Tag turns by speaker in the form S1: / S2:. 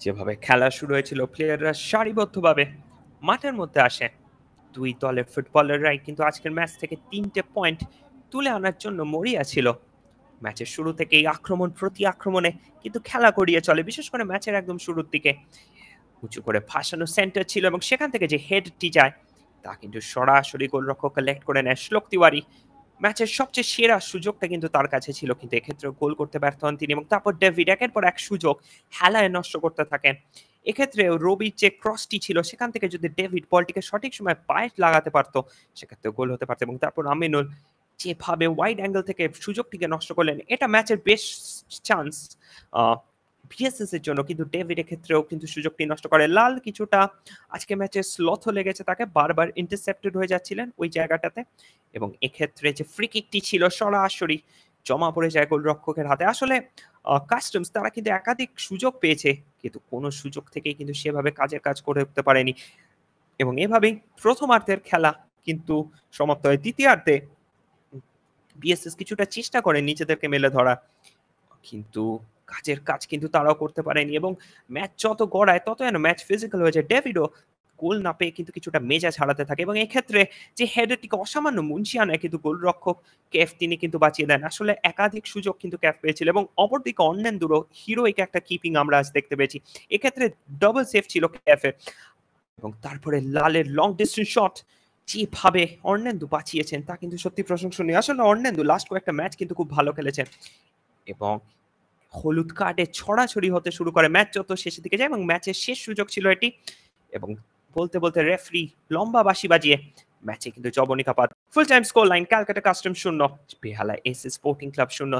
S1: যেভাবে খেলা শুরু হয়েছিল, প্লেয়াররা সারিবদ্ধভাবে মাঠের মধ্যে আসে। দুই দলের ফুটবলাররাই কিন্তু আজকের ম্যাচ থেকে ৩টে পয়েন্ট তুলে আনার জন্য মরিয়া ছিল। ম্যাচের শুরু থেকেই আক্রমণ প্রতি আক্রমণে কিন্তু খেলা গড়িয়ে চলে, বিশেষ করে ম্যাচের একদম শুরুর দিকে। উঁচু করে ফাঁসানো সেন্টার ছিল এবং সেখান থেকে যে হেডটি যায় তা কিন্তু সরাসরি গোলরক্ষক কালেক্ট করে নেয় শ্লোক তিওয়ারি। ম্যাচের সবচেয়ে সেরা সুযোগটা কিন্তু তার কাছে ছিল, কিন্তু এক্ষেত্রে গোল করতে ব্যর্থ হন তিনি এবং তারপর ডেভিড একের পর এক সুযোগ হেলায় নষ্ট করতে থাকেন। এক্ষেত্রে রবির যে ক্রসটি ছিল সেখান থেকে যদি ডেভিড বলটিকে সঠিক সময় পায়ে লাগাতে পারতো, সেক্ষেত্রে গোল হতে পারতো। এবং তারপর আমিনুল যেভাবে ওয়াইড অ্যাঙ্গেল থেকে সুযোগটিকে নষ্ট করলেন, এটা ম্যাচের বেস্ট চান্স বিএসএস এর জন্য, কিন্তু ডেভিড ক্ষেত্রেও কিন্তু সুযোগটি নষ্ট করে। লাল কিছুটা আজকে ম্যাচে স্লথ লেগেছে তাকে, বারবার ইন্টারসেপ্টেড হয়ে যাচ্ছিলেন ওই জায়গাটাতে। এবং এক্ষেত্রে যে ফ্রি কিকটি ছিল সরাসরি জমা পড়ে যায় গোলরক্ষকের হাতে। আসলে কাস্টমস তারা কিন্তু একাধিক সুযোগ পেয়েছে, কিন্তু কোনো সুযোগ থেকেই কিন্তু সেভাবে কাজের কাজ করে উঠতে পারেনি। এবং এভাবেই প্রথমার্ধের খেলা কিন্তু সমাপ্ত হয়। দ্বিতীয়ার্ধে বিএসএস কিছুটা চেষ্টা করে নিজেদেরকে মেলে ধরা, কিন্তু কাজের কাজ কিন্তু তারাও করতে পারেনি। এবং ম্যাচ যত গড়ায় তত যেন ম্যাচ ফিজিক্যাল হয়ে যায়। ডেভিডও গোল না পেয়ে কিন্তু কিছুটা মেজাজ হারাতে থাকে এবং এক্ষেত্রে যে হেডারটিকে অসামান্য মুনশিয়ানায় কিন্তু গোলরক্ষক কেফ তিনি কিন্তু বাঁচিয়ে দেন। আসলে একাধিক সুযোগ কিন্তু ক্যাফ পেয়েছিল এবং অপরদিকে অর্নেন্দুরও হিরোইক একটা কিপিং আমরা আজ দেখতে পেয়েছি। এক্ষেত্রে ডবল সেভ ছিল ক্যাফের। এবং তারপরে লালের লং ডিস্টেন্স শট যেভাবে অর্নেন্দু বাঁচিয়েছেন তা কিন্তু সত্যি প্রশংসনীয়। আসলে অর্নেন্দু লাস্ট কয়েকটা ম্যাচ কিন্তু খুব ভালো খেলেছেন এবং হলুদ কার্ডে ছড়াছড়ি হতে শুরু করে ম্যাচ যত শেষের দিকে যায় এবং ম্যাচের শেষ সুযোগ ছিল এটি। এবং বলতে বলতে রেফারি লম্বা বাঁশি বাজিয়ে ম্যাচে কিন্তু জবনিকা পাত। Full time score line Calcutta custom 0, বেহালা এসএস স্পোর্টিং ক্লাব 0।